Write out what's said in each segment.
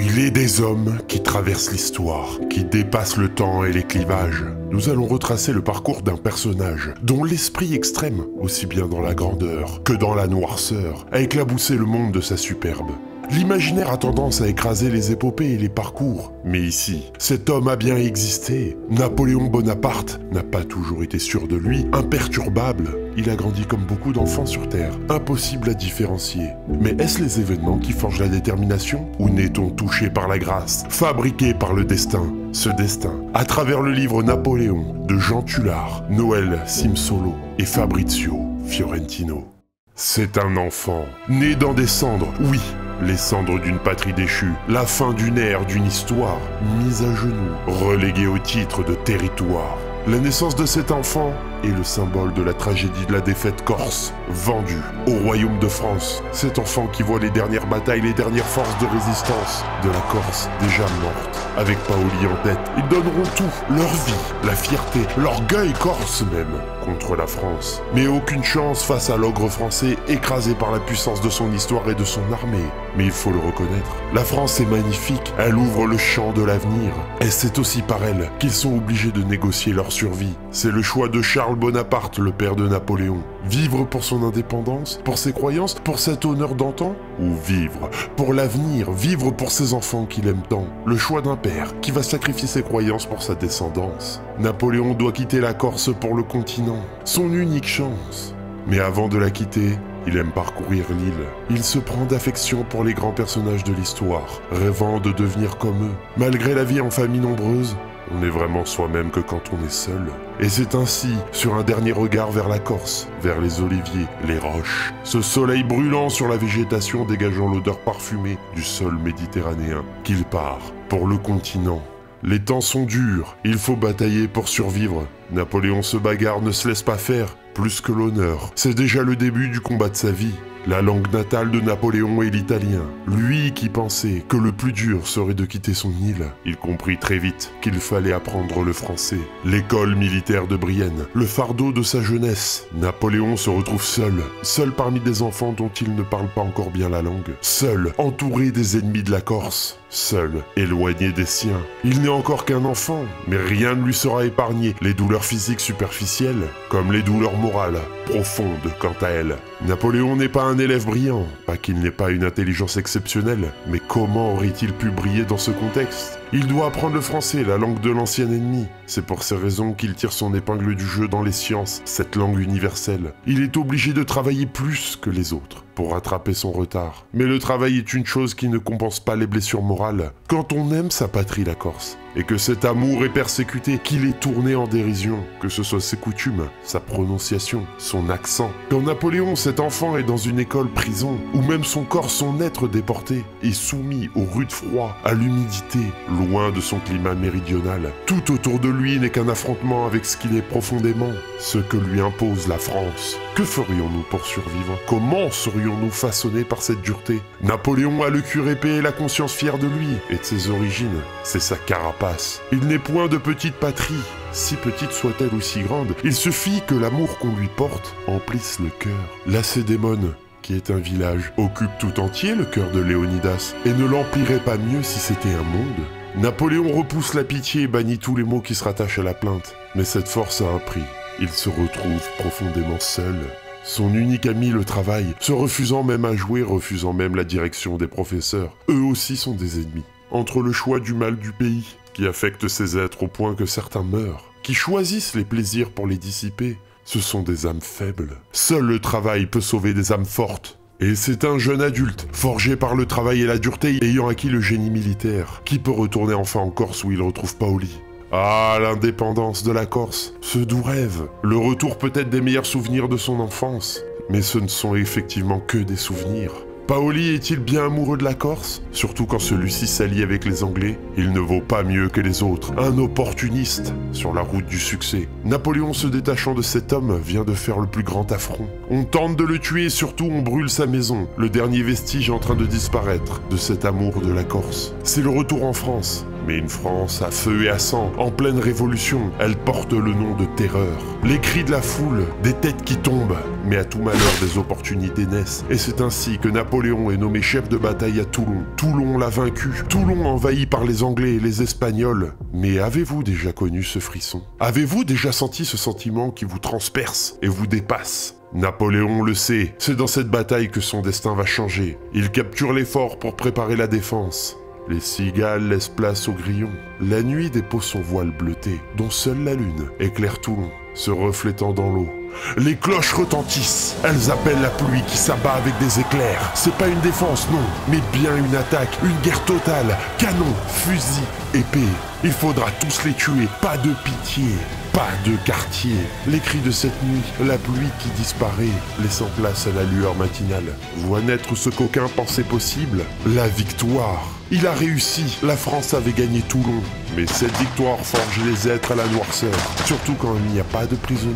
Il est des hommes qui traversent l'histoire, qui dépassent le temps et les clivages. Nous allons retracer le parcours d'un personnage dont l'esprit extrême, aussi bien dans la grandeur que dans la noirceur, a éclaboussé le monde de sa superbe. L'imaginaire a tendance à écraser les épopées et les parcours. Mais ici, cet homme a bien existé. Napoléon Bonaparte n'a pas toujours été sûr de lui, imperturbable. Il a grandi comme beaucoup d'enfants sur Terre, impossible à différencier. Mais est-ce les événements qui forgent la détermination? Ou n'est-on touché par la grâce, fabriqué par le destin? Ce destin, à travers le livre Napoléon de Jean Tullard, Noël Simsolo et Fabrizio Fiorentino. C'est un enfant, né dans des cendres, oui, les cendres d'une patrie déchue, la fin d'une ère, d'une histoire, mise à genoux, reléguée au titre de territoire. La naissance de cet enfant est le symbole de la tragédie de la défaite corse, vendue au royaume de France. Cet enfant qui voit les dernières batailles, les dernières forces de résistance de la Corse déjà morte. Avec Paoli en tête, ils donneront tout, leur vie, la fierté, l'orgueil corse même, contre la France. Mais aucune chance face à l'ogre français écrasé par la puissance de son histoire et de son armée. Mais il faut le reconnaître, la France est magnifique, elle ouvre le champ de l'avenir. Et c'est aussi par elle qu'ils sont obligés de négocier leur survie. C'est le choix de Charles Bonaparte, le père de Napoléon. Vivre pour son indépendance, pour ses croyances, pour cet honneur d'antan? Ou vivre pour l'avenir, vivre pour ses enfants qu'il aime tant? Le choix d'un père qui va sacrifier ses croyances pour sa descendance. Napoléon doit quitter la Corse pour le continent, son unique chance. Mais avant de la quitter, il aime parcourir l'île. Il se prend d'affection pour les grands personnages de l'histoire, rêvant de devenir comme eux. Malgré la vie en famille nombreuse, on est vraiment soi-même que quand on est seul. Et c'est ainsi, sur un dernier regard vers la Corse, vers les oliviers, les roches, ce soleil brûlant sur la végétation dégageant l'odeur parfumée du sol méditerranéen, qu'il part pour le continent. Les temps sont durs, il faut batailler pour survivre. Napoléon se bagarre, ne se laisse pas faire, plus que l'honneur. C'est déjà le début du combat de sa vie. La langue natale de Napoléon est l'italien. Lui qui pensait que le plus dur serait de quitter son île, il comprit très vite qu'il fallait apprendre le français. L'école militaire de Brienne, le fardeau de sa jeunesse. Napoléon se retrouve seul parmi des enfants dont il ne parle pas encore bien la langue. Seul, entouré des ennemis de la Corse. Seul, éloigné des siens. Il n'est encore qu'un enfant, mais rien ne lui sera épargné. Les douleurs physiques superficielles, comme les douleurs morales, profondes quant à elles. Napoléon n'est pas un élève brillant, pas qu'il n'ait pas une intelligence exceptionnelle, mais comment aurait-il pu briller dans ce contexte? Il doit apprendre le français, la langue de l'ancien ennemi. C'est pour ces raisons qu'il tire son épingle du jeu dans les sciences, cette langue universelle. Il est obligé de travailler plus que les autres pour rattraper son retard. Mais le travail est une chose qui ne compense pas les blessures morales. Quand on aime sa patrie, la Corse, et que cet amour est persécuté, qu'il est tourné en dérision, que ce soit ses coutumes, sa prononciation, son accent. Quand Napoléon, cet enfant, est dans une école prison, ou même son corps, son être déporté, est soumis au rude froid, à l'humidité, loin de son climat méridional. Tout autour de lui n'est qu'un affrontement avec ce qu'il est profondément, ce que lui impose la France. Que ferions-nous pour survivre? Comment serions-nous façonnés par cette dureté? Napoléon a le cœur épais et la conscience fière de lui et de ses origines. C'est sa carapace. Il n'est point de petite patrie. Si petite soit-elle ou si grande, il suffit que l'amour qu'on lui porte emplisse le cœur. Lacédémone, qui est un village, occupe tout entier le cœur de Léonidas et ne l'emplirait pas mieux si c'était un monde. Napoléon repousse la pitié et bannit tous les mots qui se rattachent à la plainte. Mais cette force a un prix. Il se retrouve profondément seul. Son unique ami, le travail, se refusant même à jouer, refusant même la direction des professeurs. Eux aussi sont des ennemis. Entre le choix du mal du pays, qui affecte ces êtres au point que certains meurent, qui choisissent les plaisirs pour les dissiper, ce sont des âmes faibles. Seul le travail peut sauver des âmes fortes. Et c'est un jeune adulte, forgé par le travail et la dureté, ayant acquis le génie militaire, qui peut retourner enfin en Corse où il retrouve Paoli. Ah, l'indépendance de la Corse, ce doux rêve, le retour peut-être des meilleurs souvenirs de son enfance. Mais ce ne sont effectivement que des souvenirs. Paoli est-il bien amoureux de la Corse? Surtout quand celui-ci s'allie avec les Anglais. Il ne vaut pas mieux que les autres, un opportuniste sur la route du succès. Napoléon, se détachant de cet homme, vient de faire le plus grand affront. On tente de le tuer et surtout on brûle sa maison, le dernier vestige en train de disparaître de cet amour de la Corse. C'est le retour en France. Mais une France à feu et à sang, en pleine révolution, elle porte le nom de terreur. Les cris de la foule, des têtes qui tombent, mais à tout malheur des opportunités naissent. Et c'est ainsi que Napoléon est nommé chef de bataille à Toulon. Toulon l'a vaincu, Toulon envahi par les Anglais et les Espagnols. Mais avez-vous déjà connu ce frisson? Avez-vous déjà senti ce sentiment qui vous transperce et vous dépasse? Napoléon le sait, c'est dans cette bataille que son destin va changer. Il capture les forts pour préparer la défense. Les cigales laissent place aux grillons. La nuit dépose son voile bleuté, dont seule la lune éclaire Toulon, se reflétant dans l'eau. Les cloches retentissent, elles appellent la pluie qui s'abat avec des éclairs. C'est pas une défense, non, mais bien une attaque, une guerre totale. Canon, fusil, épée. Il faudra tous les tuer, pas de pitié. Pas de quartier. Les cris de cette nuit, la pluie qui disparaît, laissant place à la lueur matinale, voit naître ce qu'aucun pensait possible, la victoire. Il a réussi, la France avait gagné Toulon. Mais cette victoire forge les êtres à la noirceur, surtout quand il n'y a pas de prisonniers.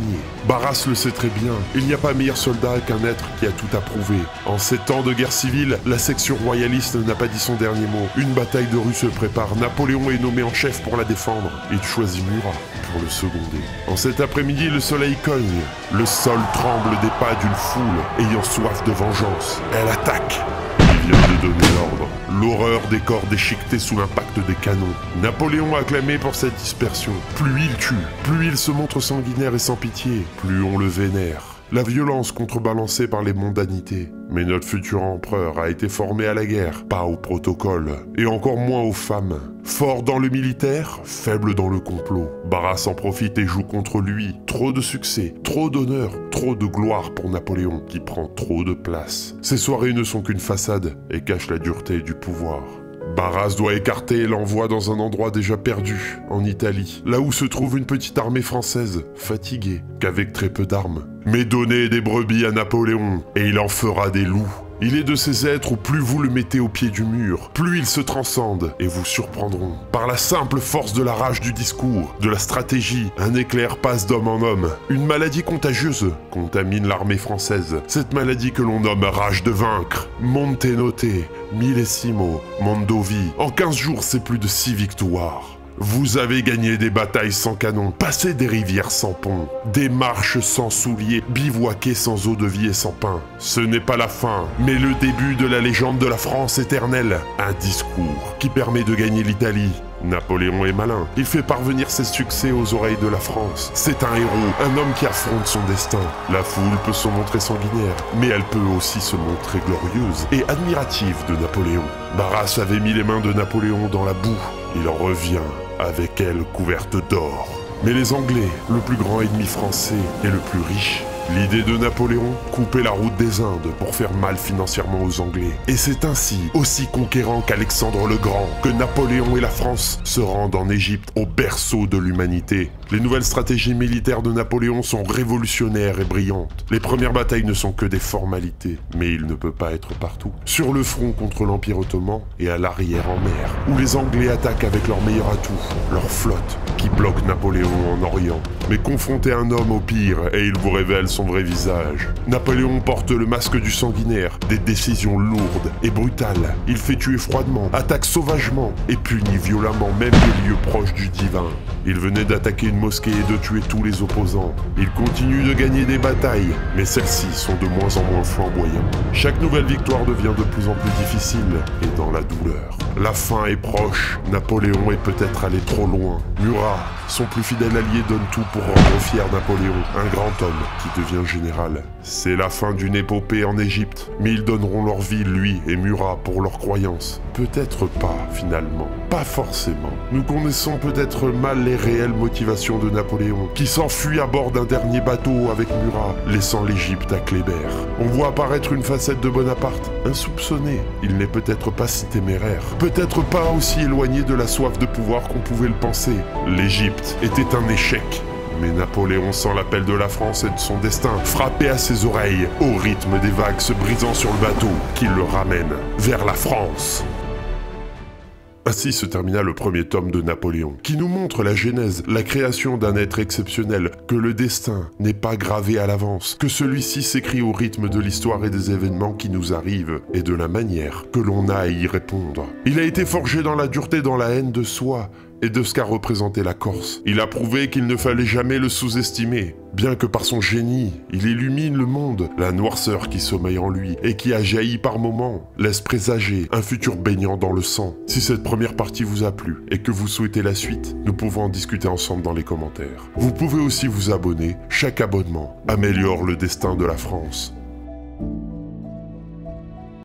Barras le sait très bien, il n'y a pas meilleur soldat qu'un être qui a tout approuvé. En ces temps de guerre civile, la section royaliste n'a pas dit son dernier mot. Une bataille de rue se prépare, Napoléon est nommé en chef pour la défendre. Il choisit Murat pour le seconder. En cet après-midi, le soleil cogne. Le sol tremble des pas d'une foule ayant soif de vengeance. Elle attaque. Il vient de donner l'ordre. L'horreur des corps déchiquetés sous l'impact des canons. Napoléon acclamé pour cette dispersion. Plus il tue, plus il se montre sanguinaire et sans pitié, plus on le vénère. La violence contrebalancée par les mondanités. Mais notre futur empereur a été formé à la guerre, pas au protocole, et encore moins aux femmes. Fort dans le militaire, faible dans le complot. Barras en profite et joue contre lui. Trop de succès, trop d'honneur, trop de gloire pour Napoléon, qui prend trop de place. Ces soirées ne sont qu'une façade et cachent la dureté du pouvoir. Barras doit écarter l'envoi dans un endroit déjà perdu, en Italie, là où se trouve une petite armée française, fatiguée, qu'avec très peu d'armes. Mais donnez des brebis à Napoléon, et il en fera des loups. Il est de ces êtres où plus vous le mettez au pied du mur, plus ils se transcendent et vous surprendront. Par la simple force de la rage du discours, de la stratégie, un éclair passe d'homme en homme. Une maladie contagieuse contamine l'armée française. Cette maladie que l'on nomme rage de vaincre. Monte note, millesimo, Mondovi. En 15 jours, c'est plus de 6 victoires. Vous avez gagné des batailles sans canon, passé des rivières sans pont, des marches sans souliers, bivouaqué sans eau de vie et sans pain. Ce n'est pas la fin, mais le début de la légende de la France éternelle. Un discours qui permet de gagner l'Italie. Napoléon est malin, il fait parvenir ses succès aux oreilles de la France. C'est un héros, un homme qui affronte son destin. La foule peut se montrer sanguinaire, mais elle peut aussi se montrer glorieuse et admirative de Napoléon. Barras avait mis les mains de Napoléon dans la boue. Il en revient avec elle couverte d'or. Mais les Anglais, le plus grand ennemi français et le plus riche, l'idée de Napoléon, couper la route des Indes pour faire mal financièrement aux Anglais. Et c'est ainsi, aussi conquérant qu'Alexandre le Grand, que Napoléon et la France se rendent en Égypte, au berceau de l'humanité. Les nouvelles stratégies militaires de Napoléon sont révolutionnaires et brillantes. Les premières batailles ne sont que des formalités, mais il ne peut pas être partout. Sur le front contre l'Empire ottoman et à l'arrière en mer, où les Anglais attaquent avec leur meilleur atout, leur flotte, qui bloque Napoléon en Orient. Mais confrontez un homme au pire et il vous révèle son vrai visage. Napoléon porte le masque du sanguinaire, des décisions lourdes et brutales. Il fait tuer froidement, attaque sauvagement et punit violemment même les lieux proches du divin. Il venait d'attaquer une mosquée et de tuer tous les opposants. Il continue de gagner des batailles, mais celles-ci sont de moins en moins flamboyantes. Chaque nouvelle victoire devient de plus en plus difficile et dans la douleur. La fin est proche, Napoléon est peut-être allé trop loin. Murat, son plus fidèle allié, donne tout pour rendre fier Napoléon, un grand homme qui devient général. C'est la fin d'une épopée en Égypte, mais ils donneront leur vie, lui et Murat, pour leurs croyances. Peut-être pas, finalement. Pas forcément. Nous connaissons peut-être mal les réelles motivations de Napoléon, qui s'enfuit à bord d'un dernier bateau avec Murat, laissant l'Égypte à Kléber. On voit apparaître une facette de Bonaparte, insoupçonnée. Il n'est peut-être pas si téméraire, peut-être pas aussi éloigné de la soif de pouvoir qu'on pouvait le penser. L'Égypte était un échec. Mais Napoléon sent l'appel de la France et de son destin frapper à ses oreilles, au rythme des vagues se brisant sur le bateau, qui le ramène vers la France. Ainsi se termina le premier tome de Napoléon, qui nous montre la genèse, la création d'un être exceptionnel, que le destin n'est pas gravé à l'avance, que celui-ci s'écrit au rythme de l'histoire et des événements qui nous arrivent, et de la manière que l'on a à y répondre. Il a été forgé dans la dureté, dans la haine de soi, et de ce qu'a représenté la Corse. Il a prouvé qu'il ne fallait jamais le sous-estimer. Bien que par son génie, il illumine le monde, la noirceur qui sommeille en lui et qui a jailli par moments laisse présager un futur baignant dans le sang. Si cette première partie vous a plu et que vous souhaitez la suite, nous pouvons en discuter ensemble dans les commentaires. Vous pouvez aussi vous abonner, chaque abonnement améliore le destin de la France.